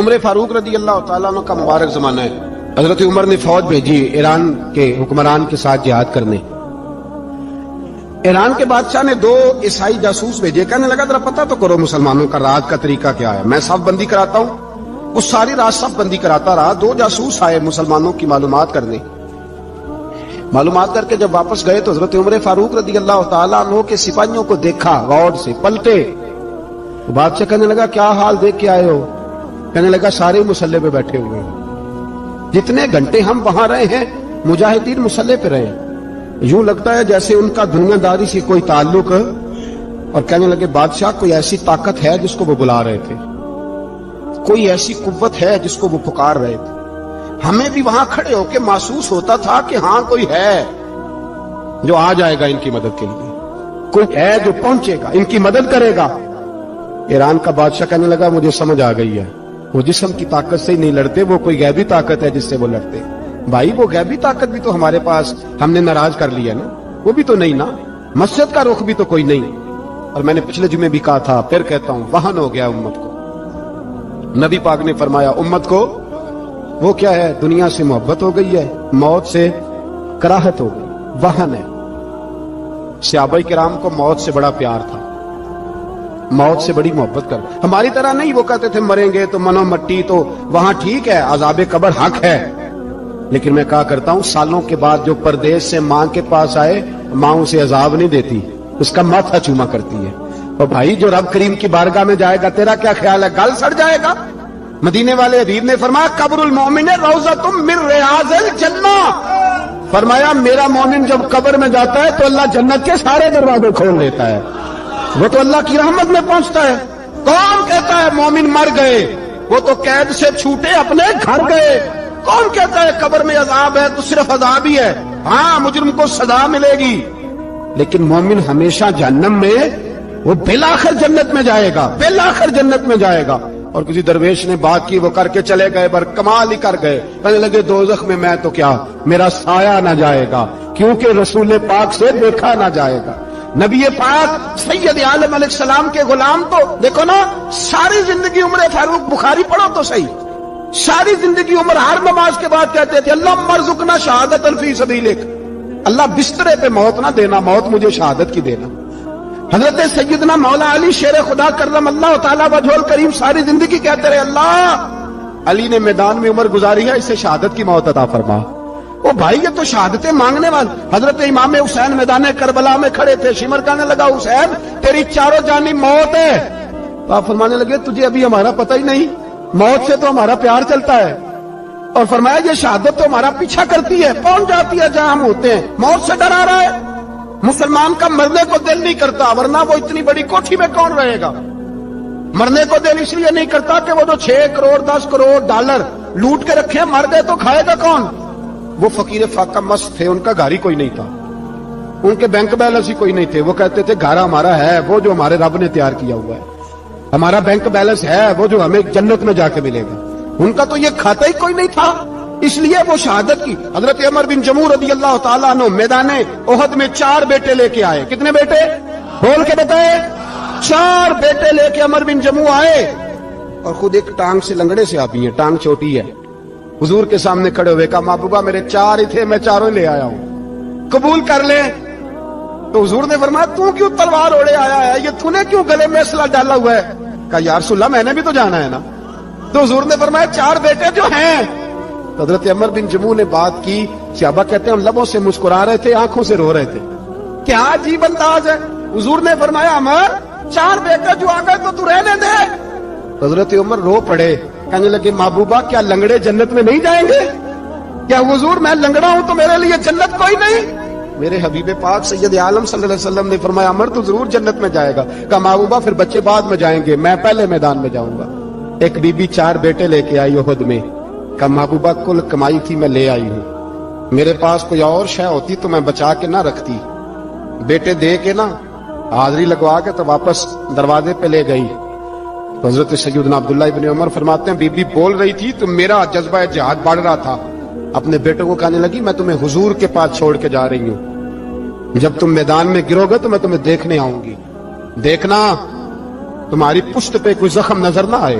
عمر فاروق رضی اللہ تعالیٰ عنہ کا مبارک زمانہ ہے. حضرت عمر نے فوج بھیجی ایران کے حکمران کے ساتھ جہاد کرنے. ایران کے بادشاہ نے 2 عیسائی جاسوس بھیجے. کہنے لگا ذرا پتہ تو کرو مسلمانوں کا رات کا طریقہ کیا ہے, میں صف بندی کراتا ہوں. وہ ساری رات صف بندی کراتا رہا. 2 جاسوس آئے مسلمانوں کی معلومات کرنے. معلومات کر کے جب واپس گئے تو حضرت عمر فاروق رضی اللہ تعالیٰ عنہ کے سپاہیوں کو دیکھا, غور سے پلٹے. بادشاہ کہنے لگا کیا حال دیکھ کے آئے ہو؟ کہنے لگا سارے مسلح پہ بیٹھے ہوئے ہیں. جتنے گھنٹے ہم وہاں رہے ہیں مجاہدین مسلح پہ رہے ہیں. یوں لگتا ہے جیسے ان کا دنیا داری سے کوئی تعلق. اور کہنے لگے بادشاہ کوئی ایسی طاقت ہے جس کو وہ بلا رہے تھے, کوئی ایسی قوت ہے جس کو وہ پکار رہے تھے. ہمیں بھی وہاں کھڑے ہو کے محسوس ہوتا تھا کہ ہاں کوئی ہے جو آ جائے گا ان کی مدد کے لیے, کوئی ہے جو پہنچے گا ان کی مدد کرے گا. ایران کا بادشاہ کہنے لگا مجھے سمجھ آ گئی ہے, وہ جسم کی طاقت سے ہی نہیں لڑتے, وہ کوئی غیبی طاقت ہے جس سے وہ لڑتے. بھائی وہ غیبی طاقت بھی تو ہمارے پاس ہم نے ناراض کر لیا نا, وہ بھی تو نہیں نا, مسجد کا رخ بھی تو کوئی نہیں. اور میں نے پچھلے جمعے بھی کہا تھا, پھر کہتا ہوں, وہن ہو گیا امت کو. نبی پاک نے فرمایا امت کو وہ کیا ہے, دنیا سے محبت ہو گئی ہے, موت سے کراہت ہو گئی, وہن ہے. صحابہ کرام کو موت سے بڑا پیار تھا, موت سے بڑی محبت کر. ہماری طرح نہیں, وہ کہتے تھے مریں گے تو منو مٹی, تو وہاں ٹھیک ہے عذاب قبر حق ہے. لیکن میں کہا کرتا ہوں سالوں کے بعد جو پردیس سے ماں کے پاس آئے, ماں اسے عذاب نہیں دیتی, اس کا ماتھا چوما کرتی ہے. اور بھائی جو رب کریم کی بارگاہ میں جائے گا تیرا کیا خیال ہے, گل سڑ جائے گا؟ مدینے والے حبیب نے فرمایا قبر المومن روضۃ من ریاض الجنہ. فرمایا میرا مومن جب قبر میں جاتا ہے تو اللہ جنت کے سارے دروازے کھول دیتا ہے, وہ تو اللہ کی رحمت میں پہنچتا ہے. کون کہتا ہے مومن مر گئے, وہ تو قید سے چھوٹے اپنے گھر گئے. کون کہتا ہے قبر میں عذاب ہے تو صرف عذاب ہی ہے, ہاں مجرم کو سزا ملے گی, لیکن مومن ہمیشہ جہنم میں, وہ بالآخر جنت میں جائے گا, بالآخر جنت میں جائے گا. اور کسی درویش نے بات کی, وہ کر کے چلے گئے, پر کمال ہی کر گئے. کہنے لگے دوزخ میں میں تو کیا, میرا سایہ نہ جائے گا, کیونکہ رسول پاک سے دیکھا نہ جائے گا. نبی پاک سید عالم علیہ السلام کے غلام تو دیکھو نا, ساری زندگی عمر فاروق بخاری پڑھو تو صحیح, ساری زندگی عمر ہر نماز کے بعد کہتے تھے اللہ مرزقنا شہادت فی سبیلک, اللہ بسترے پہ موت نہ دینا, موت مجھے شہادت کی دینا. حضرت سیدنا مولا علی شیر خدا کرم اللہ تعالیٰ وجہ الکریم ساری زندگی کہتے رہے اللہ علی نے میدان میں عمر گزاری ہے, اسے شہادت کی موت عطا فرما. او بھائی یہ تو شہادتیں مانگنے والے. حضرت امام حسین میدان کربلا میں کھڑے تھے, شمر کہنے لگا حسین تیری چاروں جانب موت ہے. تو آپ فرمانے لگے تجھے ابھی ہمارا پتہ ہی نہیں, موت سے تو ہمارا پیار چلتا ہے. اور فرمایا یہ شہادت تو ہمارا پیچھا کرتی ہے, پہنچ جاتی ہے جہاں ہم ہوتے ہیں. موت سے ڈرا رہا ہے. مسلمان کا مرنے کو دل نہیں کرتا, ورنہ وہ اتنی بڑی کوٹھی میں کون رہے گا. مرنے کو دل اس لیے نہیں کرتا کہ وہ جو 6 کروڑ 10 کروڑ ڈالر لوٹ کے رکھے, مر گئے تو کھائے گا کون. وہ فقیر فاقہ مست تھے, ان کا گھر ہی کوئی نہیں تھا, ان کے بینک بیلنس ہی کوئی نہیں تھے. وہ کہتے تھے گھر ہمارا ہے وہ جو ہمارے رب نے تیار کیا ہوا ہے, ہمارا بینک بیلنس ہے وہ جو ہمیں جنت میں جا کے ملے گا. ان کا تو یہ کھاتا ہی کوئی نہیں تھا, اس لیے وہ شہادت کی. حضرت عمر بن جموح رضی اللہ تعالیٰ عنہ میدان احد میں 4 بیٹے لے کے آئے. کتنے بیٹے بول کے بتائے؟ 4 بیٹے لے کے عمر بن جموح آئے, اور خود ایک ٹانگ سے لنگڑے سے آتی ہیں, ٹانگ چھوٹی ہے. حضور کے سامنے کھڑے ہوئے کہا محبوبہ میرے 4 ہی تھے, میں 4 لے آیا ہوں, قبول کر لیں. تو حضور نے فرمایا تو کیوں تلوار اوڑے آیا ہے, یہ تو نے کیوں گلے میں اسلحہ ڈالا ہوا ہے. کہا یا رسول اللہ میں نے بھی تو جانا ہے نا. تو حضور نے فرمایا 4 بیٹے جو ہیں. حضرت عمر بن جموح نے بات کی, صحابہ کہتے ہیں ہم لبوں سے مسکرا رہے تھے, آنکھوں سے رو رہے تھے, کیا عجیب انداز ہے. حضور نے فرمایا عمر 4 بیٹے جو آ گئے تو رہنے دے. حضرت عمر رو پڑے, کہنے لگے محبوبہ کیا لنگڑے جنت میں نہیں جائیں گے. کیا حضور میں لنگڑا ہوں تو میرے لیے جنت کوئی نہیں. میرے حبیب پاک سید عالم صلی اللہ علیہ وسلم نے فرمایا عمر تو ضرور جنت میں جائے گا. کہا محبوبہ پھر بچے بعد میں جائیں گے, میں پہلے میدان میں جاؤں گا. ایک بی بی 4 بیٹے لے کے آئی احد میں. کہا محبوبہ کل کمائی تھی میں لے آئی ہوں, میرے پاس کوئی اور شے ہوتی تو میں بچا کے نہ رکھتی. بیٹے دے کے نا حاضری لگوا کے تو واپس دروازے پہ لے گئی. حضرت سیدنا عبداللہ ابن عمر فرماتے ہیں بی بی بول رہی تھی تو میرا جذبہ جہاد بڑھ رہا تھا. اپنے بیٹوں کو کہنے لگی میں تمہیں حضور کے پاس چھوڑ کے جا رہی ہوں, جب تم میدان میں گرو گے تو میں تمہیں دیکھنے آؤں گی, دیکھنا تمہاری پشت پہ کوئی زخم نظر نہ آئے,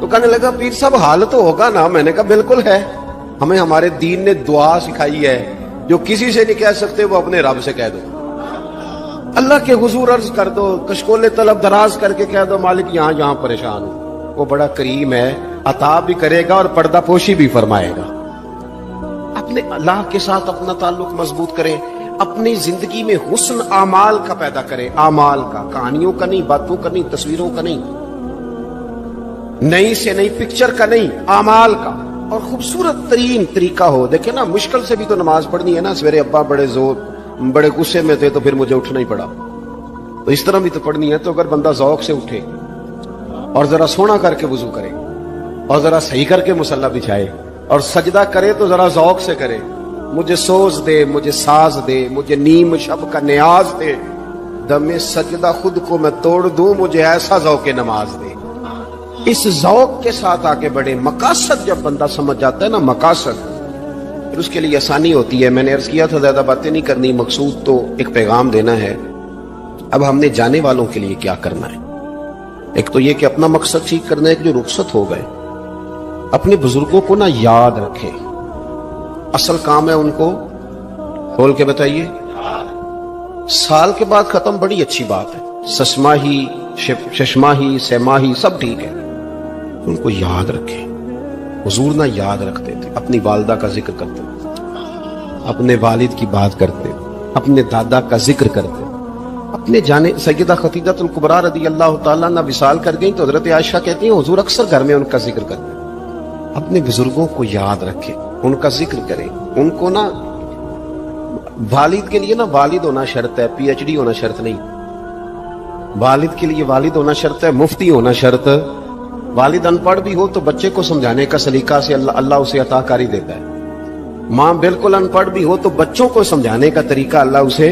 تو کہنے لگا پیر صاحب حال تو ہوگا نا؟ میں نے کہا بالکل ہے، ہمیں ہمارے دین نے دعا سکھائی ہے، جو کسی سے نہیں کہہ سکتے وہ اپنے رب سے کہہ دو، اللہ کے حضور عرض کر دو، کشکول طلب دراز کر کے کہہ دو مالک یہاں پریشان ہوں، وہ بڑا کریم ہے، عطا بھی کرے گا اور پردہ پوشی بھی فرمائے گا۔ اپنے اللہ کے ساتھ اپنا تعلق مضبوط کریں، اپنی زندگی میں حسن اعمال کا پیدا کریں، اعمال کا، کہانیوں کا نہیں، باتوں کا نہیں، تصویروں کا نہیں، نئی سے نئی پکچر کا نہیں، اعمال کا، اور خوبصورت ترین طریقہ ہو۔ دیکھیں نا، مشکل سے بھی تو نماز پڑھنی ہے نا، سویرے ابا بڑے غصے میں تھے تو پھر مجھے اٹھنا ہی پڑا، تو اس طرح بھی تو پڑھنی ہے۔ تو اگر بندہ ذوق سے اٹھے اور ذرا سونا کر کے وضو کرے اور ذرا صحیح کر کے مصلی بچھائے اور سجدہ کرے تو ذرا ذوق سے کرے، مجھے سوز دے، مجھے ساز دے، مجھے نیم شب کا نیاز دے، دم سجدہ خود کو میں توڑ دوں، مجھے ایسا ذوق نماز دے۔ اس ذوق کے ساتھ آگے بڑھے۔ مقاصد جب بندہ سمجھ جاتا ہے نا، مقاصد، پھر اس کے لیے آسانی ہوتی ہے۔ میں نے عرض کیا تھا زیادہ باتیں نہیں کرنی، مقصود تو ایک پیغام دینا ہے۔ اب ہم نے جانے والوں کے لیے کیا کرنا ہے؟ ایک تو یہ کہ اپنا مقصد ٹھیک کرنا ہے کہ جو رخصت ہو گئے اپنے بزرگوں کو نا یاد رکھیں، اصل کام ہے ان کو کھول کے بتائیے۔ سال کے بعد ختم، بڑی اچھی بات ہے، سسماہی ششماہی سیماہی سب ٹھیک ہے، ان کو یاد رکھیں۔ حضور نہ یاد رکھتے تھے، اپنی والدہ کا ذکر کرتے تھے، اپنے والد کی بات کرتے، اپنے دادا کا ذکر کرتے، اپنے جانے سیدہ خدیجہ الکبریٰ رضی اللہ تعالیٰ عنہ وصال کر گئیں تو حضرت عائشہ کہتی ہیں حضور اکثر گھر میں ان کا ذکر کرتے۔ اپنے بزرگوں کو یاد رکھیں، ان کا ذکر کریں، ان کو نا، والد کے لیے نا والد ہونا شرط ہے، پی ایچ ڈی ہونا شرط نہیں۔ والد کے لیے والد ہونا شرط ہے، مفتی ہونا شرط۔ والد ان پڑھ بھی ہو تو بچے کو سمجھانے کا سلیقہ سے اللہ اسے عطا کاری دیتا ہے۔ ماں بالکل ان پڑھ بھی ہو تو بچوں کو سمجھانے کا طریقہ اللہ اسے،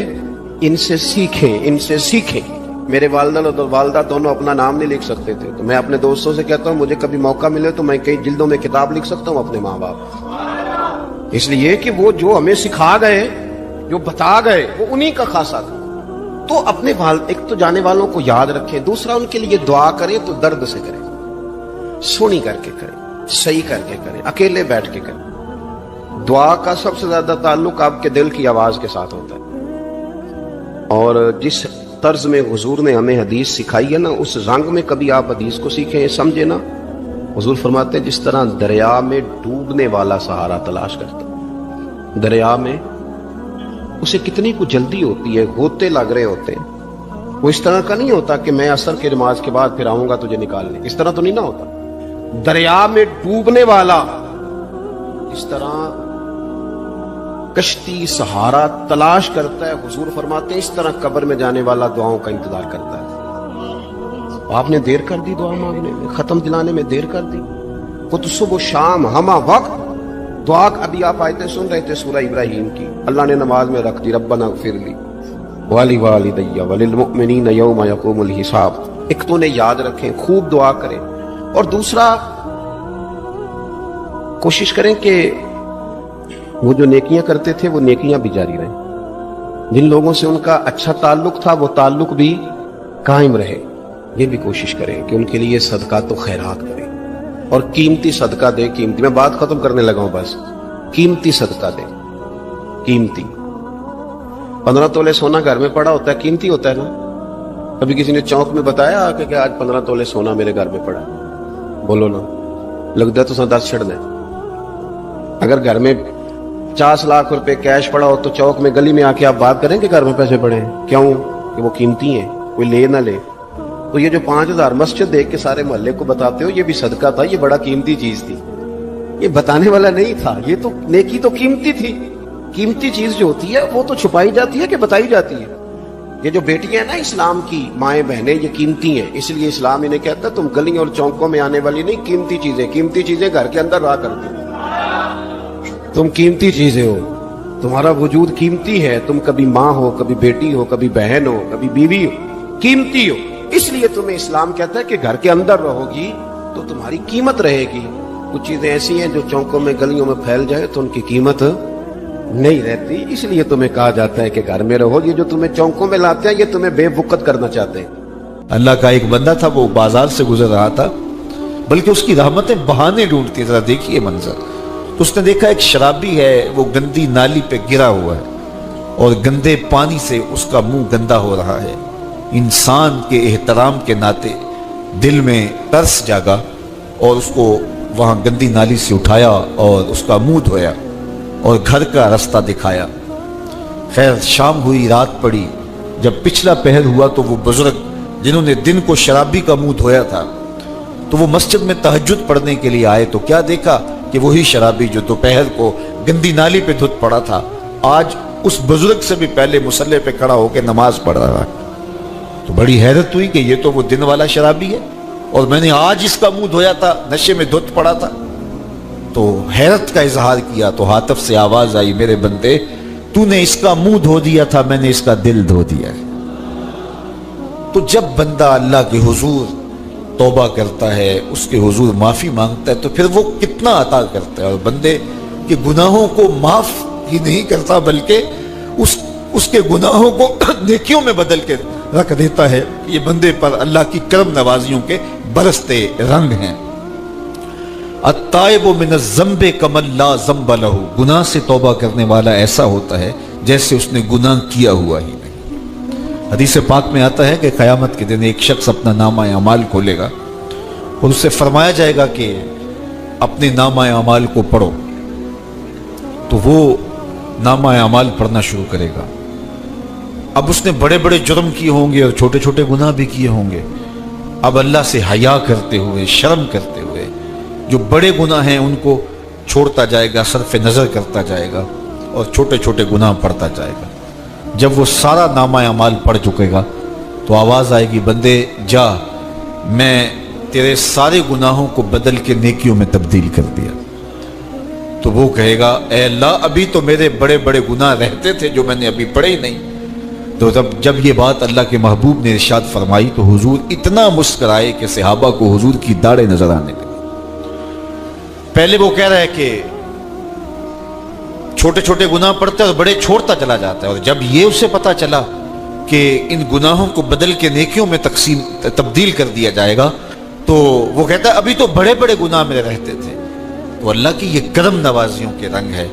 ان سے سیکھیں۔ میرے والدہ اور والدہ دونوں اپنا نام نہیں لکھ سکتے تھے، تو میں اپنے دوستوں سے کہتا ہوں مجھے کبھی موقع ملے تو میں کئی جلدوں میں کتاب لکھ سکتا ہوں اپنے ماں باپ، اس لیے کہ وہ جو ہمیں سکھا گئے، جو بتا گئے، وہ انہی کا خاصہ تھا۔ تو اپنے ایک تو جانے والوں کو یاد رکھیں، دوسرا ان کے لیے دعا کریں تو درد سے کریں، سونی کر کے کریں، صحیح کر کے کریں، اکیلے بیٹھ کے کریں۔ دعا کا سب سے زیادہ تعلق آپ کے دل کی آواز کے ساتھ ہوتا ہے، اور جس طرز میں حضور نے ہمیں حدیث سکھائی ہے نا، اس رنگ میں کبھی آپ حدیث کو سیکھیں، سمجھے نا۔ حضور فرماتے ہیں جس طرح دریا میں ڈوبنے والا سہارا تلاش کرتا، دریا میں اسے کتنی کو جلدی ہوتی ہے، ہوتے لگ رہے ہوتے ہیں، وہ اس طرح کا نہیں ہوتا کہ میں عصر کی نماز کے بعد پھر آؤں گا تجھے نکالنے، اس طرح تو نہیں نہ ہوتا۔ دریا میں ڈوبنے والا اس طرح کشتی سہارا تلاش کرتا ہے، حضور فرماتے ہیں اس طرح قبر میں جانے والا دعاؤں کا انتظار کرتا ہے۔ آپ نے دیر کر دی دعا مانگنے میں، ختم دلانے میں دیر کر دی، وہ تو صبح و شام ہمہ وقت دعا۔ ابھی آپ آیتیں سن رہے تھے سورہ ابراہیم کی، اللہ نے نماز میں رکھ دی، ربنا اغفر لی ولوالدی وللمؤمنین یوم یقوم الحساب۔ ایک تو نے یاد رکھیں، خوب دعا کریں، اور دوسرا کوشش کریں کہ وہ جو نیکیاں کرتے تھے وہ نیکیاں بھی جاری رہیں، جن لوگوں سے ان کا اچھا تعلق تھا وہ تعلق بھی قائم رہے۔ یہ بھی کوشش کریں کہ ان کے لیے صدقات و خیرات کریں، اور قیمتی صدقہ دے۔ قیمتی، میں بات ختم کرنے لگا ہوں، بس قیمتی صدقہ دے، قیمتی۔ 15 تولے سونا گھر میں پڑا ہوتا ہے، قیمتی ہوتا ہے نا۔ کبھی کسی نے چوک میں بتایا کہ آج 15 تولے سونا میرے گھر میں پڑا، بولو نا، لگتا ہے تو 10 چھڑ دیں۔ اگر گھر میں 50 لاکھ روپے کیش پڑا ہو تو چوک میں گلی میں آ کے آپ بات کریں کہ گھر میں پیسے پڑے ہیں، کیوں؟ کہ وہ قیمتی ہیں، کوئی لے نہ لے۔ تو یہ جو 5000 مسجد دیکھ کے سارے محلے کو بتاتے ہو، یہ بھی صدقہ تھا، یہ بڑا قیمتی چیز تھی، یہ بتانے والا نہیں تھا، یہ تو نیکی تو قیمتی تھی۔ قیمتی چیز جو ہوتی ہے وہ تو چھپائی جاتی ہے کہ بتائی جاتی ہے۔ یہ جو بیٹیاں ہیں نا اسلام کی، مائیں بہنیں، یہ قیمتی ہیں، اس لیے اسلام انہیں کہتا ہے تم گلیوں اور چوکوں میں آنے والی نہیں، قیمتی چیزیں گھر کے اندر رہا کرتی ہو، تم قیمتی چیزیں ہو، تمہارا وجود قیمتی ہے، تم کبھی ماں ہو، کبھی بیٹی ہو، کبھی بہن ہو، کبھی بیوی ہو، قیمتی ہو۔ اس لیے تمہیں اسلام کہتا ہے کہ گھر کے اندر رہو گی تو تمہاری قیمت رہے گی۔ کچھ چیزیں ایسی ہیں جو چوکوں میں گلیوں میں پھیل جائے تو ان کی قیمت نہیں رہتی، اس لیے تمہیں کہا جاتا ہے کہ گھر میں رہو۔ یہ جو تمہیں چوکوں میں لاتے ہیں یہ تمہیں بے وقت کرنا چاہتے ہیں۔ اللہ کا ایک بندہ تھا، وہ بازار سے گزر رہا تھا بلکہ اس کی رحمتیں بہانے ڈھونڈتی ہیں. ذرا دیکھیے منظر. تو اس نے دیکھا ایک شرابی ہے, وہ گندی نالی پہ گرا ہوا ہے اور گندے پانی سے اس کا منہ گندا ہو رہا ہے. انسان کے احترام کے ناطے دل میں ترس جاگا اور اس کو وہاں گندی نالی سے اٹھایا اور اس کا منہ دھویا اور گھر کا رستہ دکھایا. خیر شام ہوئی, رات پڑی. جب پچھلا پہر ہوا تو وہ بزرگ جنہوں نے دن کو شرابی کا منہ دھویا تھا تو وہ مسجد میں تہجد پڑھنے کے لیے آئے. تو کیا دیکھا کہ وہی شرابی جو دوپہر کو گندی نالی پہ دھت پڑا تھا آج اس بزرگ سے بھی پہلے مصلی پہ کھڑا ہو کے نماز پڑھ رہا ہے. تو بڑی حیرت ہوئی کہ یہ تو وہ دن والا شرابی ہے اور میں نے آج اس کا منہ دھویا تھا, نشے میں دھت پڑا تھا. تو حیرت کا اظہار کیا تو ہاتف سے آواز آئی, میرے بندے تو نے اس کا منہ دھو دیا تھا, میں نے اس کا دل دھو دیا ہے. تو جب بندہ اللہ کے حضور توبہ کرتا ہے, اس کے حضور معافی مانگتا ہے, تو پھر وہ کتنا عطا کرتا ہے. اور بندے کے گناہوں کو معاف ہی نہیں کرتا بلکہ اس کے گناہوں کو نیکیوں میں بدل کے رکھ دیتا ہے. یہ بندے پر اللہ کی کرم نوازیوں کے برستے رنگ ہیں. التائب من الذنب کمن لا ذنب لہ, گناہ سے توبہ کرنے والا ایسا ہوتا ہے جیسے اس نے گناہ کیا ہوا ہی نہیں. حدیث پاک میں آتا ہے کہ قیامت کے دن ایک شخص اپنا نامہ اعمال کھولے گا اور اس سے فرمایا جائے گا کہ اپنے نامہ اعمال کو پڑھو. تو وہ نامہ اعمال پڑھنا شروع کرے گا. اب اس نے بڑے بڑے جرم کیے ہوں گے اور چھوٹے چھوٹے گناہ بھی کیے ہوں گے. اب اللہ سے حیا کرتے ہوئے, شرم کرتے ہوئے جو بڑے گناہ ہیں ان کو چھوڑتا جائے گا, صرف نظر کرتا جائے گا اور چھوٹے چھوٹے گناہ پڑھتا جائے گا. جب وہ سارا نامہ اعمال پڑھ چکے گا تو آواز آئے گی, بندے جا, میں تیرے سارے گناہوں کو بدل کے نیکیوں میں تبدیل کر دیا. تو وہ کہے گا, اے اللہ ابھی تو میرے بڑے بڑے گناہ رہتے تھے جو میں نے ابھی پڑھے ہی نہیں. تو جب یہ بات اللہ کے محبوب نے ارشاد فرمائی تو حضور اتنا مسکرائے کہ صحابہ کو حضور کی داڑھیں نظر آنے لگی. پہلے وہ کہہ رہا ہے کہ چھوٹے چھوٹے گناہ پڑھتا ہے اور بڑے چھوڑتا چلا جاتا ہے, اور جب یہ اسے پتا چلا کہ ان گناہوں کو بدل کے نیکیوں میں تبدیل کر دیا جائے گا تو وہ کہتا ہے ابھی تو بڑے بڑے گناہ میرے رہتے تھے. تو اللہ کی یہ کرم نوازیوں کے رنگ ہے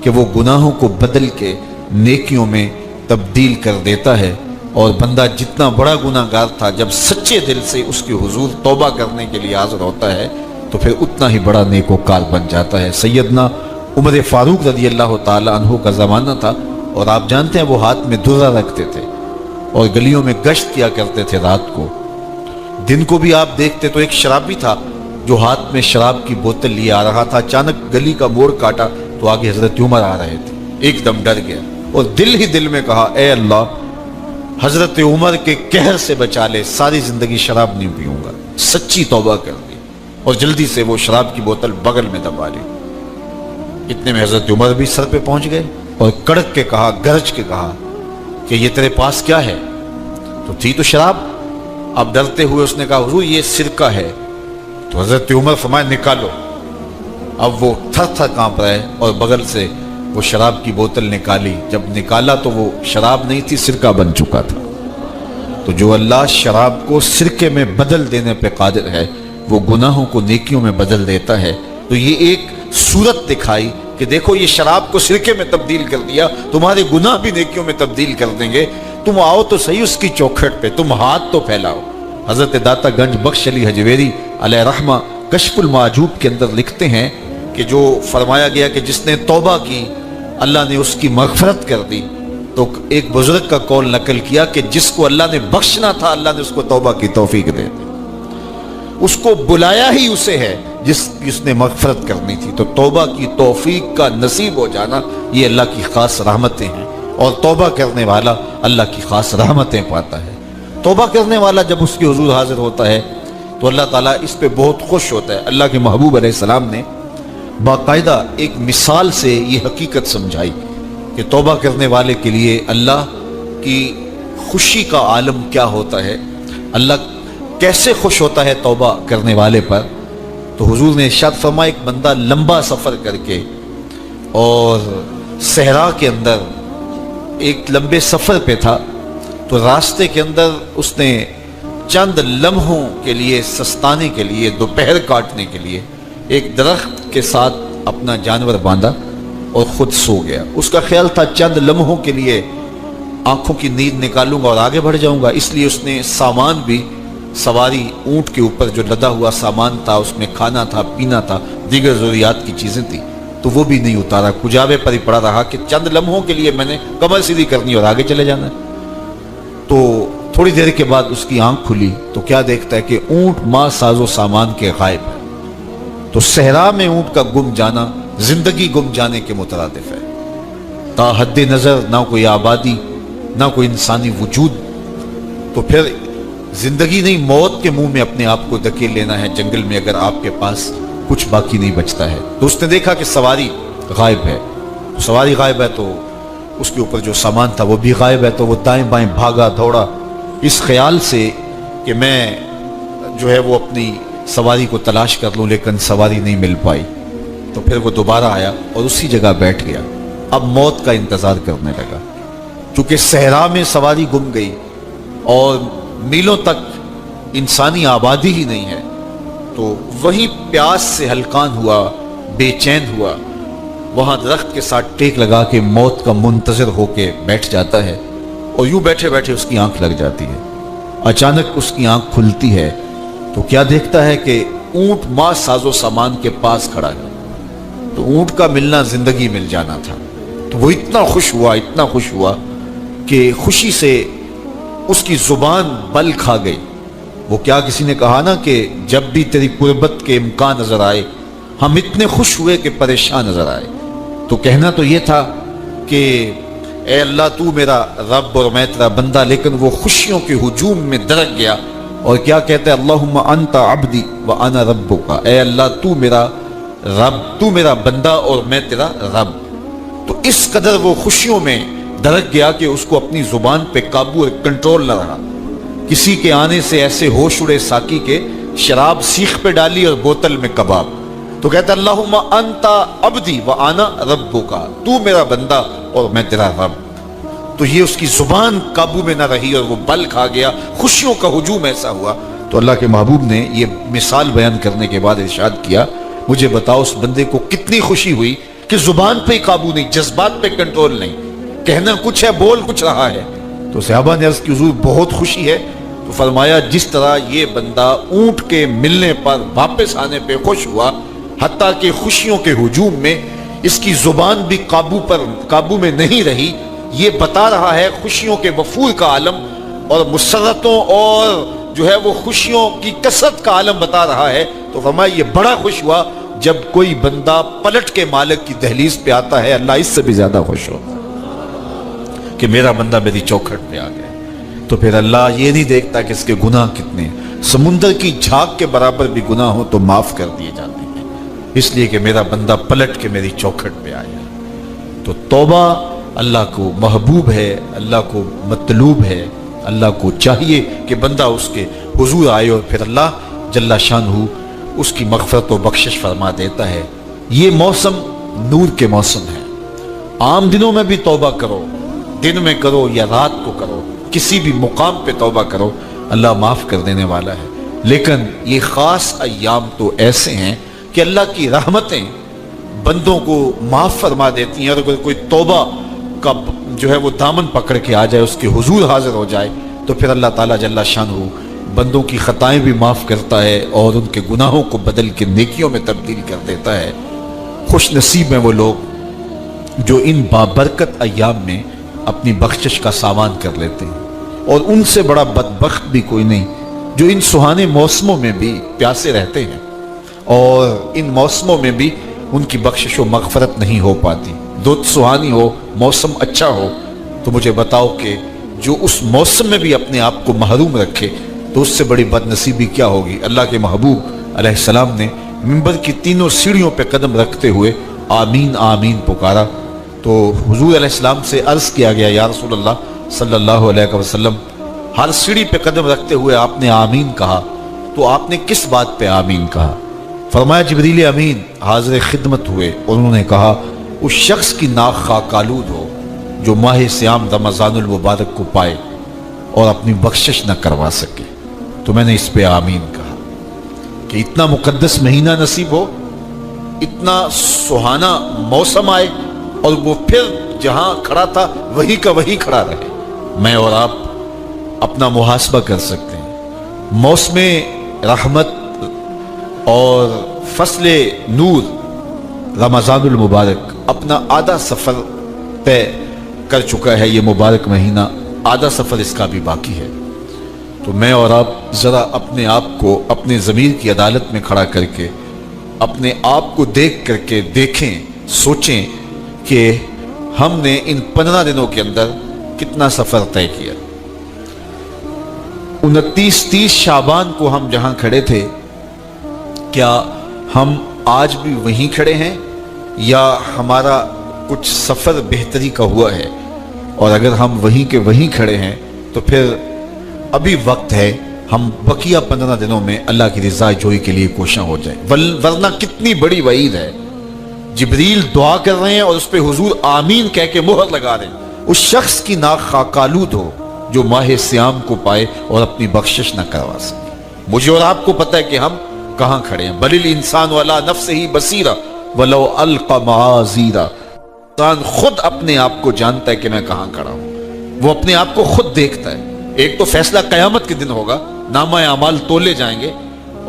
کہ وہ گناہوں کو بدل کے نیکیوں میں تبدیل کر دیتا ہے. اور بندہ جتنا بڑا گناہ گار تھا جب سچے دل سے اس کے حضور توبہ کرنے کے لیے حاضر ہوتا ہے تو پھر اتنا ہی بڑا نیکوکار بن جاتا ہے. سیدنا عمر فاروق رضی اللہ تعالی عنہ کا زمانہ تھا اور آپ جانتے ہیں وہ ہاتھ میں درہ رکھتے تھے اور گلیوں میں گشت کیا کرتے تھے رات کو. دن کو بھی آپ دیکھتے تو ایک شرابی تھا جو ہاتھ میں شراب کی بوتل لیے آ رہا تھا. اچانک گلی کا موڑ کاٹا تو آگے حضرت عمر آ رہے تھے. ایک دم ڈر گیا اور دل ہی دل میں کہا, اے اللہ حضرت عمر کے قہر سے بچا لے, ساری زندگی شراب نہیں پیوں گا. سچی توبہ کر دی اور جلدی سے وہ شراب کی بوتل بغل میں دبا لی. اتنے میں حضرت عمر بھی سر پہ پہنچ گئے اور کڑک کے کہا, گرج کے کہا کہ یہ تیرے پاس کیا ہے؟ تو تھی تو شراب. اب ڈرتے ہوئے اس نے کہا, حضور یہ سرکہ ہے. تو حضرت عمر فرمائے, نکالو. اب وہ تھر تھر کانپ رہے اور بغل سے وہ شراب کی بوتل نکالی. جب نکالا تو وہ شراب نہیں تھی, سرکہ بن چکا تھا. تو جو اللہ شراب کو سرکے میں بدل دینے پہ قادر ہے وہ گناہوں کو نیکیوں میں بدل دیتا ہے. تو یہ ایک صورت دکھائی کہ دیکھو یہ شراب کو سرکے میں تبدیل کر دیا, تمہارے گناہ بھی نیکیوں میں تبدیل کر دیں گے. تم آؤ تو صحیح اس کی چوکھٹ پہ, تم ہاتھ تو پھیلاؤ. حضرت داتا گنج بخش علی حجویری علیہ رحمہ کشف المعجوب کے اندر لکھتے ہیں کہ جو فرمایا گیا کہ جس نے توبہ کی اللہ نے اس کی مغفرت کر دی. تو ایک بزرگ کا قول نقل کیا کہ جس کو اللہ نے بخشنا تھا اللہ نے اس کو توبہ کی توفیق دے دی. اس کو بلایا ہی اسے ہے جس نے مغفرت کرنی تھی. تو توبہ کی توفیق کا نصیب ہو جانا یہ اللہ کی خاص رحمتیں ہیں اور توبہ کرنے والا اللہ کی خاص رحمتیں پاتا ہے. توبہ کرنے والا جب اس کے حضور حاضر ہوتا ہے تو اللہ تعالیٰ اس پہ بہت خوش ہوتا ہے. اللہ کے محبوب علیہ السلام نے باقاعدہ ایک مثال سے یہ حقیقت سمجھائی کہ توبہ کرنے والے کے لیے اللہ کی خوشی کا عالم کیا ہوتا ہے, اللہ کیسے خوش ہوتا ہے توبہ کرنے والے پر. تو حضور نے ارشاد فرمایا, ایک بندہ لمبا سفر کر کے اور صحرا کے اندر ایک لمبے سفر پہ تھا تو راستے کے اندر اس نے چند لمحوں کے لیے سستانے کے لیے دوپہر کاٹنے کے لیے ایک درخت کے ساتھ اپنا جانور باندھا اور خود سو گیا. اس کا خیال تھا چند لمحوں کے لیے آنکھوں کی نیند نکالوں گا اور آگے بڑھ جاؤں گا. اس لیے اس نے سامان بھی سواری اونٹ کے اوپر جو لدا ہوا سامان تھا، اس میں کھانا تھا، پینا تھا، دیگر ضروریات کی چیزیں تھیں، تو وہ بھی نہیں اتارا. کجاوے پر ہی پڑا رہا کہ چند لمحوں کے لیے میں نے کمر سیدھی کرنی اور آگے چلے جانا ہے. تو تھوڑی دیر کے بعد اس کی آنکھ کھلی تو کیا دیکھتا ہے کہ اونٹ ماں ساز و سامان کے غائب ہے. تو صحرا میں اونٹ کا گم جانا زندگی گم جانے کے مترادف ہے. تا حد نظر نہ کوئی آبادی، نہ کوئی انسانی وجود. تو پھر زندگی نہیں، موت کے منہ میں اپنے آپ کو دھکیل لینا ہے جنگل میں اگر آپ کے پاس کچھ باقی نہیں بچتا ہے. تو اس نے دیکھا کہ سواری غائب ہے. سواری غائب ہے تو اس کے اوپر جو سامان تھا وہ بھی غائب ہے. تو وہ دائیں بائیں بھاگا دوڑا اس خیال سے کہ میں جو ہے وہ اپنی سواری کو تلاش کر لوں، لیکن سواری نہیں مل پائی. تو پھر وہ دوبارہ آیا اور اسی جگہ بیٹھ گیا. اب موت کا انتظار کرنے لگا. چونکہ صحرا میں سواری گم گئی اور میلوں تک انسانی آبادی ہی نہیں ہے، تو وہی پیاس سے ہلکان ہوا، بے چین ہوا، وہاں درخت کے ساتھ ٹیک لگا کے موت کا منتظر ہو کے بیٹھ جاتا ہے. اور یوں بیٹھے بیٹھے اس کی آنکھ لگ جاتی ہے. اچانک اس کی آنکھ کھلتی ہے تو کیا دیکھتا ہے کہ اونٹ ماں ساز و سامان کے پاس کھڑا ہے. تو اونٹ کا ملنا زندگی مل جانا تھا. تو وہ اتنا خوش ہوا کہ خوشی سے اس کی زبان بل کھا گئی. وہ کیا کسی نے کہا نا کہ جب بھی تیری قربت کے امکان نظر آئے ہم اتنے خوش ہوئے کہ پریشان نظر آئے. تو کہنا تو یہ تھا کہ اے اللہ تو میرا رب اور میں تیرا بندہ، لیکن وہ خوشیوں کے ہجوم میں درک گیا اور کیا کہتا ہے اللہم انت عبدی وانا ربک. اے اللہ تو میرا رب، تو میرا بندہ اور میں تیرا رب. تو اس قدر وہ خوشیوں میں درک گیا کہ اس کو اپنی زبان پہ قابو اور کنٹرول نہ رہا. کسی کے آنے سے ایسے ہوش اڑے ساقی کے شراب سیخ پہ ڈالی اور بوتل میں کباب. تو کہتا اللہم انت عبدی وانا ربک، تو میرا بندہ اور میں تیرا رب. تو یہ اس کی زبان قابو میں نہ رہی اور وہ بل کھا گیا. خوشیوں کا ہجوم ایسا ہوا. تو اللہ کے محبوب نے یہ مثال بیان کرنے کے بعد ارشاد کیا مجھے بتاؤ اس بندے کو کتنی خوشی ہوئی کہ زبان پہ قابو نہیں، جذبات پہ کنٹرول نہیں، کہنا کچھ ہے بول کچھ رہا ہے. تو صحابہ نے عرض کی حضور بہت خوشی ہے. تو فرمایا جس طرح یہ بندہ اونٹ کے ملنے پر واپس آنے پہ خوش ہوا، حتیٰ کہ خوشیوں کے ہجوم میں اس کی زبان بھی قابو میں نہیں رہی، یہ بتا رہا ہے خوشیوں کے وفور کا عالم اور مسرتوں اور جو ہے وہ خوشیوں کی کثرت کا عالم بتا رہا ہے. تو فرمایا یہ بڑا خوش ہوا جب کوئی بندہ پلٹ کے مالک کی دہلیز پہ آتا ہے. اللہ اس سے بھی زیادہ خوش ہو کہ میرا بندہ میری چوکھٹ پہ آ گیا. تو پھر اللہ یہ نہیں دیکھتا کہ اس کے گناہ کتنے ہیں. سمندر کی جھاگ کے برابر بھی گناہ ہو تو معاف کر دیے جاتے ہیں، اس لیے کہ میرا بندہ پلٹ کے میری چوکھٹ پہ آیا. تو توبہ اللہ کو محبوب ہے، اللہ کو مطلوب ہے. اللہ کو چاہیے کہ بندہ اس کے حضور آئے اور پھر اللہ جل شانہ اس کی مغفرت و بخشش فرما دیتا ہے. یہ موسم نور کے موسم ہے. عام دنوں میں بھی توبہ کرو، دن میں کرو یا رات کو کرو، کسی بھی مقام پہ توبہ کرو، اللہ معاف کر دینے والا ہے. لیکن یہ خاص ایام تو ایسے ہیں کہ اللہ کی رحمتیں بندوں کو معاف فرما دیتی ہیں. اور اگر کوئی توبہ کا جو ہے وہ دامن پکڑ کے آ جائے، اس کے حضور حاضر ہو جائے، تو پھر اللہ تعالیٰ جل شانہ بندوں کی خطائیں بھی معاف کرتا ہے اور ان کے گناہوں کو بدل کے نیکیوں میں تبدیل کر دیتا ہے. خوش نصیب ہیں وہ لوگ جو ان بابرکت ایام میں اپنی بخشش کا سامان کر لیتے ہیں. اور ان سے بڑا بدبخت بھی کوئی نہیں جو ان سہانے موسموں میں بھی پیاسے رہتے ہیں اور ان موسموں میں بھی ان کی بخشش و مغفرت نہیں ہو پاتی. دودھ سہانی ہو، موسم اچھا ہو، تو مجھے بتاؤ کہ جو اس موسم میں بھی اپنے آپ کو محروم رکھے تو اس سے بڑی بد نصیبی کیا ہوگی. اللہ کے محبوب علیہ السلام نے منبر کی تینوں سیڑھیوں پہ قدم رکھتے ہوئے آمین آمین پکارا. تو حضور علیہ السلام سے عرض کیا گیا یا رسول اللہ صلی اللہ علیہ وسلم، ہر سیڑھی پہ قدم رکھتے ہوئے آپ نے آمین کہا، تو آپ نے کس بات پہ آمین کہا؟ فرمایا جبریل امین حاضر خدمت ہوئے اور انہوں نے کہا اس شخص کی ناک خاک آلود ہو جو ماہ صیام رمضان المبارک کو پائے اور اپنی بخشش نہ کروا سکے. تو تو میں نے اس پہ آمین کہا کہ اتنا مقدس مہینہ نصیب ہو, اتنا سہانا موسم آئے, اور وہ پھر جہاں کھڑا تھا وہی کا وہی کھڑا رہے. میں اور آپ اپنا محاسبہ کر سکتے ہیں. موسم رحمت اور فصل نور رمضان المبارک اپنا آدھا سفر طے کر چکا ہے. یہ مبارک مہینہ آدھا سفر اس کا بھی باقی ہے. تو میں اور آپ ذرا اپنے آپ کو اپنے ضمیر کی عدالت میں کھڑا کر کے اپنے آپ کو دیکھ کر کے دیکھیں, سوچیں کہ ہم نے ان 15 دنوں کے اندر کتنا سفر طے کیا. 29-30 شعبان کو ہم جہاں کھڑے تھے, کیا ہم آج بھی وہیں کھڑے ہیں یا ہمارا کچھ سفر بہتری کا ہوا ہے؟ اور اگر ہم وہیں کے وہیں کھڑے ہیں تو پھر ابھی وقت ہے, ہم بقیہ 15 دنوں میں اللہ کی رضا جوئی کے لیے کوشاں ہو جائیں. ورنہ کتنی بڑی وعید ہے. جبریل دعا کر رہے ہیں اور اس پہ حضور آمین کہہ کے مہر لگا رہے ہیں. اس شخص کی ناک خاکالود ہو جو ماہ سیام کو پائے اور اپنی بخشش نہ کروا سکے. مجھے اور آپ کو پتہ ہے کہ ہم کہاں کھڑے ہیں. بل الانسان علی نفسہ بصیرہ ولو القی معاذیرہ. انسان خود اپنے آپ کو جانتا ہے کہ میں کہاں کھڑا ہوں. وہ اپنے آپ کو خود دیکھتا ہے. ایک تو فیصلہ قیامت کے دن ہوگا, نامہ اعمال تولے جائیں گے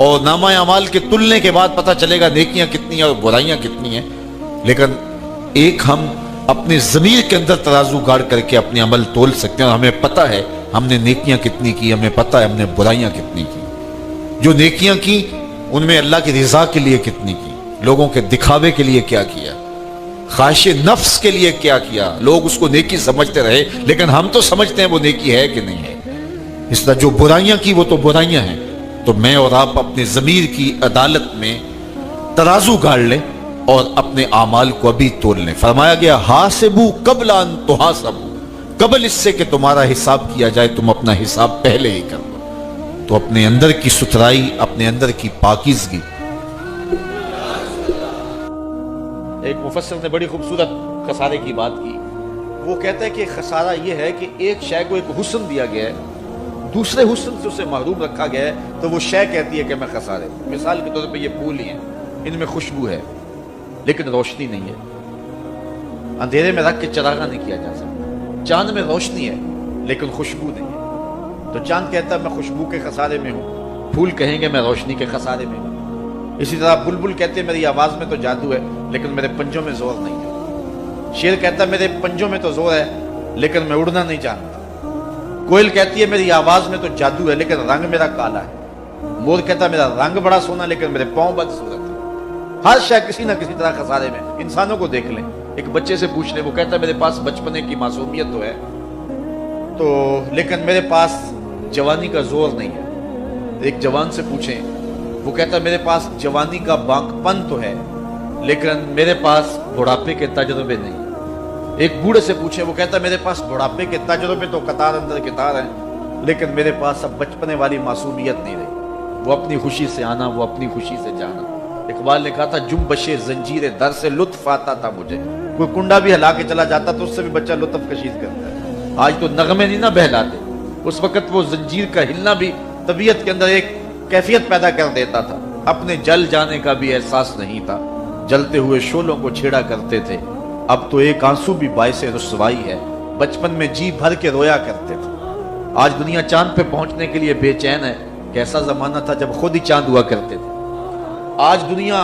اور نامہ اعمال کے تلنے کے بعد پتہ چلے گا نیکیاں کتنی ہیں اور برائیاں کتنی ہیں. لیکن ایک ہم اپنے ضمیر کے اندر ترازو گاڑ کر کے اپنے عمل تول سکتے ہیں اور ہمیں پتہ ہے ہم نے نیکیاں کتنی کی, ہمیں پتہ ہے ہم نے برائیاں کتنی کی. جو نیکیاں کی ان میں اللہ کی رضا کے لیے کتنی کی, لوگوں کے دکھاوے کے لیے کیا کیا, خواہش نفس کے لیے کیا کیا. لوگ اس کو نیکی سمجھتے رہے لیکن ہم تو سمجھتے ہیں وہ نیکی ہے کہ نہیں ہے. اس طرح جو برائیاں کی وہ تو برائیاں ہیں. تو میں اور آپ اپنے ضمیر کی عدالت میں ترازو گاڑ لیں اور اپنے اعمال کو ابھی تول لیں. فرمایا گیا حاسبو قبل ان تحاسبو, قبل اس سے کہ تمہارا حساب کیا جائے تم اپنا حساب پہلے ہی کر لو. تو اپنے اندر کی ستھرائی, اپنے اندر کی پاکیزگی. ایک مفسر نے بڑی خوبصورت خسارے کی بات کی. وہ کہتا ہے کہ خسارہ یہ ہے کہ ایک شے کو ایک حسن دیا گیا ہے, دوسرے حسن سے اسے محروم رکھا گیا ہے, تو وہ شے کہتی ہے کہ میں خسارے. مثال کے طور پہ یہ پھول ہی ہیں, ان میں خوشبو ہے لیکن روشنی نہیں ہے. اندھیرے میں رکھ کے چراغاں نہیں کیا جا سکتا. چاند میں روشنی ہے لیکن خوشبو نہیں ہے. تو چاند کہتا ہے میں خوشبو کے خسارے میں ہوں, پھول کہیں گے میں روشنی کے خسارے میں ہوں. اسی طرح بلبل کہتے ہیں میری آواز میں تو جادو ہے لیکن میرے پنجوں میں زور نہیں ہے. شیر کہتا ہے میرے پنجوں میں تو زور ہے لیکن میں اڑنا نہیں جانتا. کوئل کہتی ہے میری آواز میں تو جادو ہے لیکن رنگ میرا کالا ہے. مور کہتا ہے میرا رنگ بڑا سونا لیکن میرے پاؤں بدصورت ہے. ہر شے کسی نہ کسی طرح خسارے میں. انسانوں کو دیکھ لیں, ایک بچے سے پوچھ لیں, وہ کہتا ہے میرے پاس بچپنے کی معصومیت تو ہے تو لیکن میرے پاس جوانی کا زور نہیں ہے. ایک جوان سے پوچھیں, وہ کہتا ہے میرے پاس جوانی کا بانک پن تو ہے لیکن میرے پاس بڑھاپے کے تجربے نہیں. ایک بوڑھے سے پوچھیں, وہ کہتا ہے میرے پاس بڑھاپے کے تجربے تو قطار اندر قطار ہیں لیکن میرے پاس اب بچپنے والی معصومیت نہیں رہی. وہ اپنی خوشی سے آنا, وہ اپنی خوشی سے جانا. اقبال نے کہا تھا جنبش زنجیر در سے لطف آتا تھا مجھے. کوئی کنڈا بھی ہلا کے چلا جاتا تو اس سے بھی بچہ لطف کشید کرتا ہے. آج تو نغمے نہیں نہ بہلاتے, اس وقت وہ زنجیر کا ہلنا بھی طبیعت کے اندر ایک کیفیت پیدا کر دیتا تھا. اپنے جل جانے کا بھی احساس نہیں تھا, جلتے ہوئے شعلوں کو چھیڑا کرتے تھے. اب تو ایک آنسو بھی باعث رسوائی ہے, بچپن میں جی بھر کے رویا کرتے تھے. آج دنیا چاند پہ پہنچنے کے لیے بے چین ہے. کیسا زمانہ تھا جب خود ہی چاند ہوا کرتے تھے. آج دنیا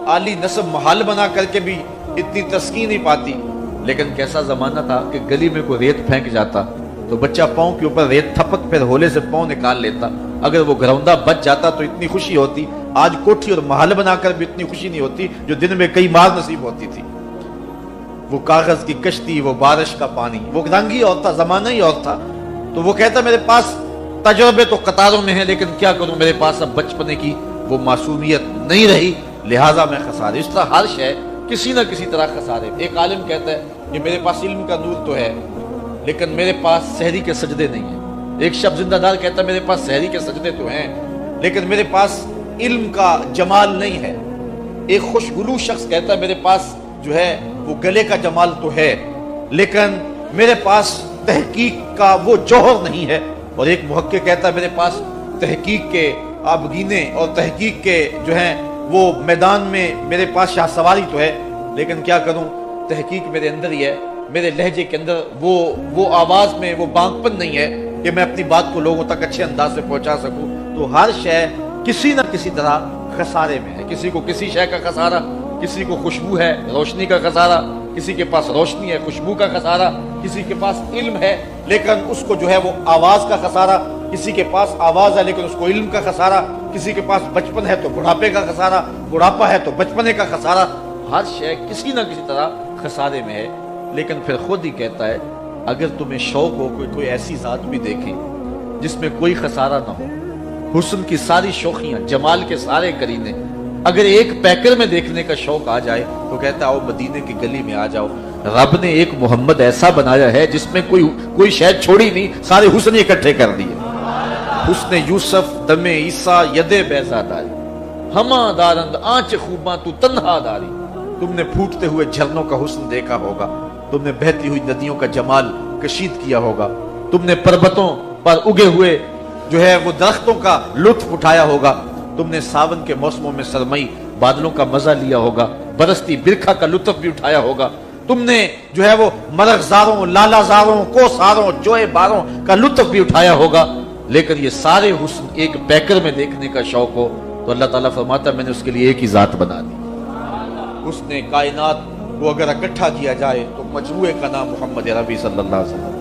عالی نصب محال بنا کر کے بھی اتنی تسکین نہیں پاتی. لیکن کیسا زمانہ تھا کہ گلی میں کوئی ریت پھینک جاتا تو بچہ پاؤں کے اوپر ریت تھپک پھر ہولے سے پاؤں نکال لیتا. اگر وہ گروندا بچ جاتا تو اتنی خوشی ہوتی. آج کوٹھی اور محل بنا کر بھی اتنی خوشی نہیں ہوتی جو دن میں کئی مار نصیب ہوتی تھی. وہ کاغذ کی کشتی, وہ بارش کا پانی, وہ رنگ ہی اور تھا, زمانہ ہی اور تھا. تو وہ کہتا میرے پاس تجربے تو قطاروں میں ہیں لیکن کیا کروں, میرے پاس اب بچپنے کی وہ معصومیت نہیں رہی, لہٰذا میں خسارے. اس طرح ہر شے کسی نہ کسی طرح خسارے. ایک عالم کہتا ہے کہ میرے پاس علم کا نور تو ہے لیکن میرے پاس سحری کے سجدے نہیں ہیں. ایک شب زندہ دار کہتا ہے میرے پاس سحری کے سجدے تو ہیں لیکن میرے پاس علم کا جمال نہیں ہے. ایک خوشگلو شخص کہتا ہے میرے پاس جو ہے وہ گلے کا جمال تو ہے لیکن میرے پاس تحقیق کا وہ جوہر نہیں ہے. اور ایک محقق کہتا ہے میرے پاس تحقیق کے آبگینے اور تحقیق کے جو ہیں وہ میدان میں میرے پاس شاہ سواری تو ہے، لیکن کیا کروں، تحقیق میرے اندر ہی ہے، میرے لہجے کے اندر وہ آواز میں وہ بانکپن نہیں ہے کہ میں اپنی بات کو لوگوں تک اچھے انداز سے پہنچا سکوں۔ تو ہر شے کسی نہ کسی طرح خسارے میں ہے، کسی کو کسی شے کا خسارہ، کسی کو خوشبو ہے روشنی کا خسارہ، کسی کے پاس روشنی ہے خوشبو کا خسارہ، کسی کے پاس علم ہے لیکن اس کو جو ہے وہ آواز کا خسارہ، کسی کے پاس آواز ہے لیکن اس کو علم کا خسارہ، کسی کے پاس بچپن ہے تو بڑھاپے کا خسارہ، بڑھاپا ہے تو بچپنے کا خسارہ۔ ہر شے کسی نہ کسی طرح خسارے میں ہے، لیکن پھر خود ہی کہتا ہے اگر تمہیں شوق ہو کوئی ایسی ذات بھی دیکھے جس میں کوئی خسارہ نہ ہو، حسن کی ساری شوخیاں، جمال کے سارے کرینے اگر ایک پیکر میں دیکھنے کا شوق آ جائے تو کہتا ہے آؤ مدینے کی گلی میں آ جاؤ، رب نے ایک محمد ایسا بنایا ہے جس میں کوئی شے چھوڑی نہیں، سارے حسن اکٹھے کر دیے۔ حسن یوسف دم عیسیٰ ید بیضا داری، ہما دارند آنچ خوباں تو تنہا داری۔ تم نے پھوٹتے ہوئے جھرنوں کا حسن دیکھا ہوگا، تم نے بہتی ہوئی ندیوں کا جمال کشید کیا ہوگا، تم نے پربتوں پر اگے ہوئے جو ہے وہ درختوں کا لطف اٹھایا ہوگا، تم نے ساون کے موسموں میں سرمئی بادلوں کا مزہ لیا ہوگا، برستی برکھا کا لطف بھی اٹھایا ہوگا، تم نے جو ہے وہ مرغزاروں، لالا زاروں، کوساروں، جوئے باروں کا لطف بھی اٹھایا ہوگا، لیکن یہ سارے حسن ایک پیکر میں دیکھنے کا شوق ہو تو اللہ تعالیٰ فرماتا ہے میں نے اس کے لیے ایک ہی ذات بنا دی۔ حسن کائنات وہ اگر اکٹھا کیا جائے تو مجموعے کا نام محمد عربی صلی اللہ علیہ وسلم۔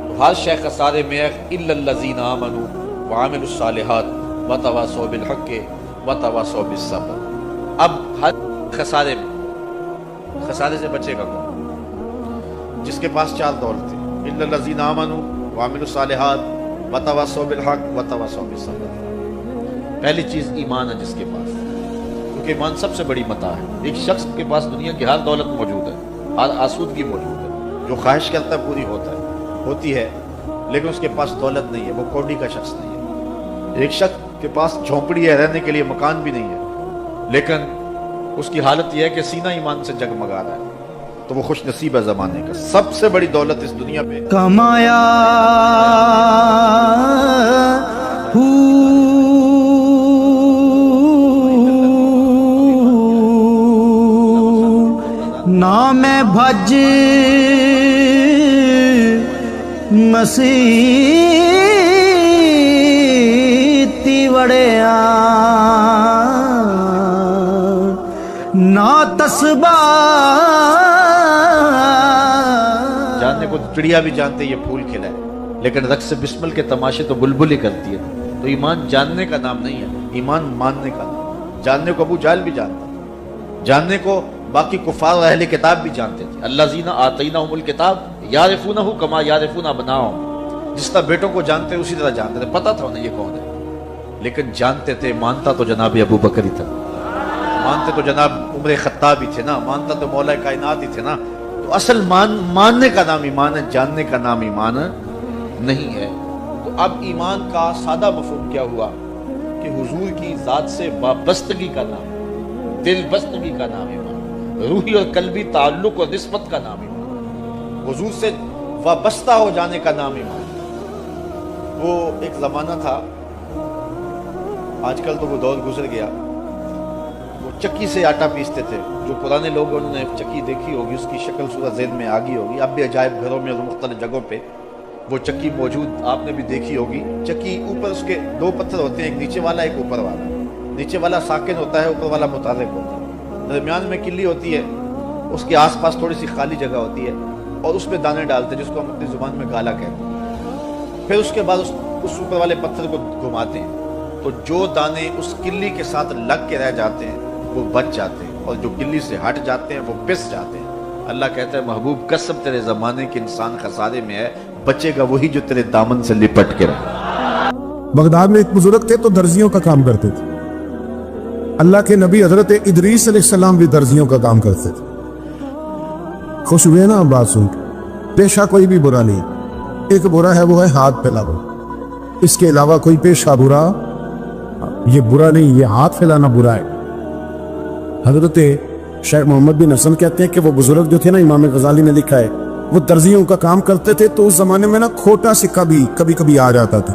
تو ہر شے خسارے میں الا الذین آمنوا وعملوا الصالحات وتواصوا بالحق وتواصوا بالصبر۔ اب ہر خسارے میں، خسارے سے بچے گا کون؟ جس کے پاس چار دولتیں، الا الذین آمنوا وعملوا الصالحات وتواصوا بالحق وتواصوا بالصبر۔ پہلی چیز ایمان ہے جس کے پاس، کیونکہ ایمان سب سے بڑی متاع ہے۔ ایک شخص کے پاس دنیا کی ہر دولت موجود ہے، ہر آسودگی موجود ہے، جو خواہش کرتا ہے پوری ہوتی ہے، لیکن اس کے پاس دولت نہیں ہے، وہ کوڑی کا شخص نہیں ہے۔ ایک شخص کے پاس جھونپڑی ہے، رہنے کے لیے مکان بھی نہیں ہے، لیکن اس کی حالت یہ ہے کہ سینہ ایمان سے جگمگا رہا ہے، تو وہ خوش نصیب ہے زمانے کا۔ سب سے بڑی دولت اس دنیا پہ کمایا نام بھج مسیح تی وڑیا نا تسبا۔ جاننے کو چڑیا بھی جانتے یہ پھول کھلا ہے، لیکن رقص بسمل کے تماشے تو بلبل ہی کرتی ہے۔ تو ایمان جاننے کا نام نہیں ہے، ایمان ماننے کا نام۔ جاننے کو ابو جہل بھی جانتا، جاننے کو باقی کفار اور اہل کتاب بھی جانتے تھے۔ الذین آتیناہم الکتاب یعرفونہ کما یعرفون ابناءہم، جس طرح بیٹوں کو جانتے اسی طرح جانتے تھے، پتہ تھا انہیں یہ کون ہے، لیکن جانتے تھے، مانتا تو جناب ابو بکر ہی تھا، مانتے تو جناب عمر خطاب ہی تھے نا، مانتا تو مولا کائنات ہی تھے نا۔ تو اصل ماننے کا نام ایمان ہے، جاننے کا نام ایمان نہیں ہے۔ تو اب ایمان کا سادہ مفہوم کیا ہوا کہ حضور کی ذات سے وابستگی کا نام، دل بستگی کا نام ایمان، روحی اور قلبی تعلق اور نسبت کا نام ایمان، حضور سے وابستہ ہو جانے کا نام ایمان۔ وہ ایک زمانہ تھا، آج کل تو وہ دور گزر گیا، وہ چکی سے آٹا پیستے تھے۔ جو پرانے لوگ انہوں نے چکی دیکھی ہوگی، اس کی شکل صورت ذہن میں آگی ہوگی۔ اب بھی عجائب گھروں میں اور مختلف جگہوں پہ وہ چکی موجود، آپ نے بھی دیکھی ہوگی۔ چکی اوپر اس کے دو پتھر ہوتے ہیں، ایک نیچے والا ایک اوپر والا۔ نیچے والا ساکن ہوتا ہے، اوپر والا متحرک ہوتا ہے۔ درمیان میں کلی ہوتی ہے، اس کے آس پاس تھوڑی سی خالی جگہ ہوتی ہے، اور اس میں دانے ڈالتے ہیں جس کو ہم اپنی زبان میں گالا کہتے ہیں۔ پھر اس کے بعد اس اوپر والے پتھر کو گھماتے ہیں، تو جو دانے اس کلی کے ساتھ لگ کے رہ جاتے ہیں وہ بچ جاتے ہیں، اور جو کلی سے ہٹ جاتے ہیں وہ پس جاتے ہیں۔ اللہ کہتا ہے محبوب قسم تیرے زمانے کے انسان خسارے میں ہے، بچے گا وہی جو تیرے دامن سے لپٹ کے رہے۔ بغداد میں ایک بزرگ تھے تو درزیوں کا کام کرتے تھے۔ اللہ کے نبی حضرت ادریس علیہ السلام بھی درزیوں کا کام کرتے تھے۔ خوش ہوئے نا بات سن کے؟ پیشہ کوئی بھی برا نہیں، ایک برا ہے وہ ہے ہاتھ پھیلانا، اس کے علاوہ کوئی پیشہ برا یہ برا نہیں، یہ ہاتھ پھیلانا برا ہے۔ حضرت شیخ محمد بن حسن کہتے ہیں کہ وہ بزرگ جو تھے نا، امام غزالی نے لکھا ہے، وہ درزیوں کا کام کرتے تھے، تو اس زمانے میں نا کھوٹا سکہ بھی کبھی کبھی آ جاتا تھا،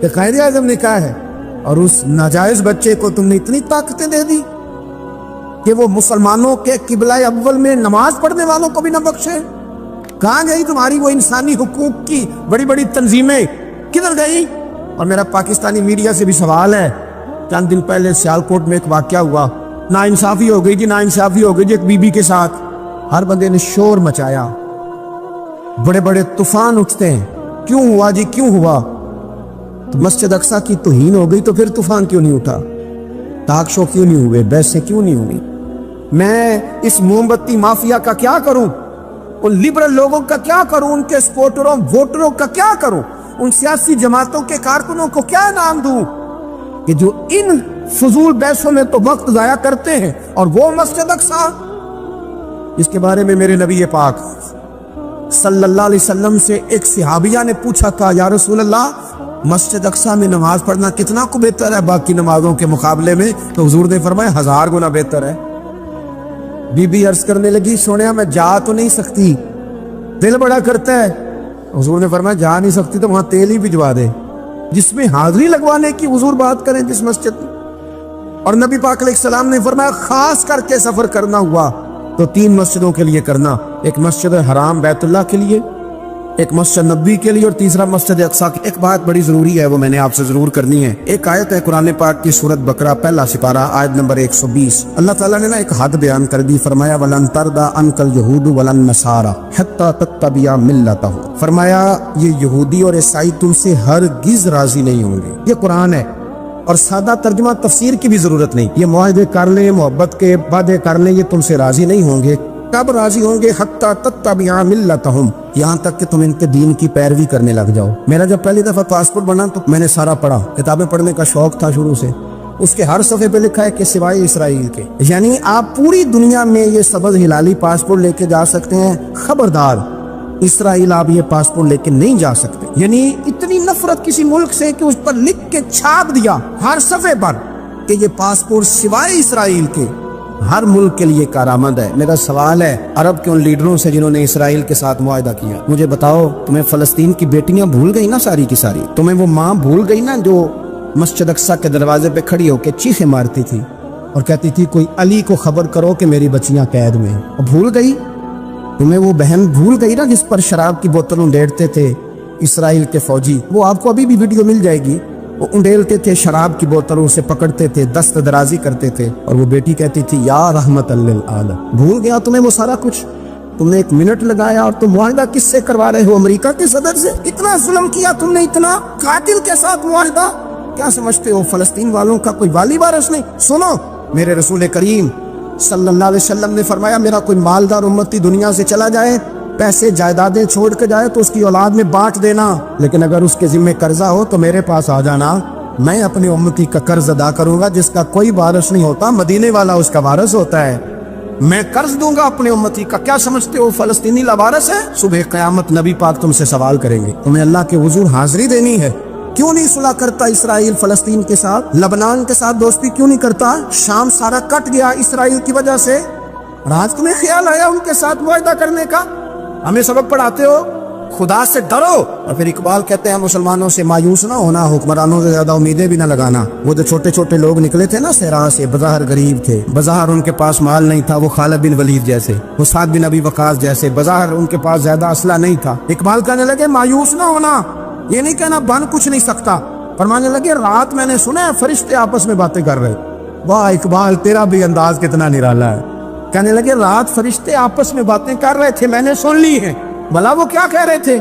کہ قائد اعظم نے کہا ہے، اور اس ناجائز بچے کو تم نے اتنی طاقتیں دے دی کہ وہ مسلمانوں کے قبلہ اول میں نماز پڑھنے والوں کو بھی نہ بخشے؟ کہاں گئی تمہاری وہ انسانی حقوق کی بڑی بڑی تنظیمیں؟ کدھر گئی؟ اور میرا پاکستانی میڈیا سے بھی سوال ہے، چند دن پہلے سیالکوٹ میں ایک واقعہ ہوا، ناانصافی ہو گئی جی، ناانصافی ہو گئی جی ایک بی بی کے ساتھ، ہر بندے نے شور مچایا، بڑے بڑے طوفان اٹھتے ہیں، کیوں ہوا جی کیوں ہوا؟ تو مسجد اقصیٰ کی توہین ہو گئی تو پھر طوفان کیوں نہیں اٹھا؟ ٹاک شو کیوں نہیں ہوئے؟ بحثیں کیوں نہیں ہوئی؟ میں اس موم بتی مافیا کا کیا کروں؟ ان لبرل لوگوں کا کیا کروں؟ ان کے سپورٹروں ووٹروں کا کیا کروں؟ ان سیاسی جماعتوں کے کارکنوں کو کیا نام دوں کہ جو ان فضول بحثوں میں تو وقت ضائع کرتے ہیں، اور وہ مسجد اقصیٰ اس کے بارے میں میرے نبی پاک صلی اللہ علیہ وسلم سے ایک صحابیہ نے پوچھا تھا، یا رسول اللہ مسجد اقصیٰ میں نماز پڑھنا کتنا کو بہتر ہے باقی نمازوں کے مقابلے میں؟ تو حضور نے فرمایا 1000 گنا بہتر ہے۔ بی بی عرض کرنے لگی، سونیا میں جا تو نہیں سکتی، دل بڑا کرتا ہے۔ حضور نے فرمایا جا نہیں سکتی تو وہاں تیل ہی بھجوا دے، جس میں حاضری لگوانے کی حضور بات کریں جس مسجد میں۔ اور نبی پاک علیہ السلام نے فرمایا خاص کر کے سفر کرنا ہوا تو 3 مسجدوں کے لیے کرنا، ایک مسجد حرام بیت اللہ کے لیے، ایک مسجد نبی کے لیے، اور تیسرا مسجد اقصیٰ کی۔ ایک بات بڑی ضروری ہے، وہ میں نے آپ سے ضرور کرنی ہے۔ ایک آیت ہے قرآن پاک کی سورۃ بقرہ پہلا سپارہ آیت نمبر 120، اللہ تعالیٰ نے ایک حد بیان کر دی، فرمایا وَلَن تَرْضَىٰ عَنْكَ الْيَهُودُ وَلَا النَّصَارَىٰ حَتَّىٰ تَتَّبِعَ مِلَّتَهُمْ، فرمایا یہ یہودی اور عیسائی تم سے ہرگز راضی نہیں ہوں گے۔ یہ قرآن ہے، اور سادہ ترجمہ تفسیر کی بھی ضرورت نہیں، یہ معاہدے کر لیں، محبت کے وعدے کر لیں، یہ تم سے راضی نہیں ہوں گے۔ کب راضی ہوں گے؟ حتی تتبع ملتہم، یہاں تک کہ تم ان کے دین کی پیروی کرنے لگ جاؤ۔ میرا جب پہلی دفعہ پاسپورٹ بنا تو میں نے سارا پڑھا، کتابیں پڑھنے کا شوق تھا شروع سے۔ اس کے ہر صفحے پہ لکھا ہے کہ سوائے اسرائیل کے، یعنی آپ پوری دنیا میں یہ سبز ہلالی پاسپورٹ لے کے جا سکتے ہیں، خبردار اسرائیل آپ یہ پاسپورٹ لے کے نہیں جا سکتے۔ یعنی اتنی نفرت کسی ملک سے کہ اس پر لکھ کے چھاپ دیا ہر صفحے پر کہ یہ پاسپورٹ سوائے اسرائیل کے ہر ملک کے لیے کارآمد ہے۔ میرا سوال ہے عرب کے ان لیڈروں سے جنہوں نے اسرائیل کے ساتھ معاہدہ کیا، مجھے بتاؤ تمہیں فلسطین کی بیٹیاں بھول گئی نا ساری کی ساری؟ تمہیں وہ ماں بھول گئی نا جو مسجد اقصیٰ کے دروازے پہ کھڑی ہو کے چیخیں مارتی تھی اور کہتی تھی کوئی علی کو خبر کرو کہ میری بچیاں قید میں ہیں؟ اور بھول گئی؟ تمہیں وہ بہن بھول گئی نا جس پر شراب کی بوتل انڈیلتے تھے اسرائیل کے فوجی؟ وہ آپ کو ابھی بھی ویڈیو مل جائے گی، وہ انڈیلتے تھے شراب کی بوتلوں سے، پکڑتے تھے، دست درازی کرتے تھے، اور وہ بیٹی کہتی تھی یا رحمت للعالم۔ بھول گیا تمہیں وہ سارا کچھ؟ تم نے 1 منٹ لگایا اور تم معاہدہ کس سے کروا رہے ہو؟ امریکہ کے صدر سے؟ اتنا ظلم کیا تم نے، اتنا قاتل کے ساتھ معاہدہ؟ کیا سمجھتے ہو فلسطین والوں کا کوئی والی وارث نہیں؟ سنو، میرے رسول کریم صلی اللہ علیہ وسلم نے فرمایا میرا کوئی مالدار امتی دنیا سے چلا جائے، پیسے جائیدادیں چھوڑ کے جائے تو اس کی اولاد میں بانٹ دینا، لیکن اگر اس کے ذمہ قرضہ ہو تو میرے پاس آ جانا، میں اپنی امتی کا قرض ادا کروں گا۔ جس کا کوئی وارث نہیں ہوتا مدینے والا اس کا وارث ہوتا ہے، میں قرض دوں گا اپنے امتی کا۔ کیا سمجھتے ہو فلسطینی لاوارث ہے؟ صبح قیامت نبی پاک تم سے سوال کریں گے، تمہیں اللہ کے حضور حاضری دینی ہے۔ کیوں نہیں صلح کرتا اسرائیل فلسطین کے ساتھ؟ لبنان کے ساتھ دوستی کیوں نہیں کرتا؟ شام سارا کٹ گیا اسرائیل کی وجہ سے، اور آج تمہیں خیال آیا ان کے ساتھ معاہدہ کرنے کا؟ ہمیں سبق پڑھاتے ہو، خدا سے ڈرو۔ اور پھر اقبال کہتے ہیں مسلمانوں سے مایوس نہ ہونا، حکمرانوں سے زیادہ امیدیں بھی نہ لگانا۔ وہ جو چھوٹے چھوٹے لوگ نکلے تھے نا صحرا سے، بظاہر غریب تھے، بظاہر ان کے پاس مال نہیں تھا، وہ خالد بن ولید جیسے، وہ سعد بن ابی وقاص جیسے، بظاہر ان کے پاس زیادہ اسلحہ نہیں تھا۔ اقبال کہنے لگے مایوس نہ ہونا، یہ نہیں کہنا بن کچھ نہیں سکتا۔ فرمانے لگے رات میں نے سنا ہے فرشتے آپس میں باتیں کر رہے۔ واہ اقبال تیرا بھی انداز کتنا نرالا ہے۔ کہنے لگے رات فرشتے آپس میں باتیں کر رہے تھے، میں نے سن لی ہیں۔ بھلا وہ کیا کہہ رہے تھے؟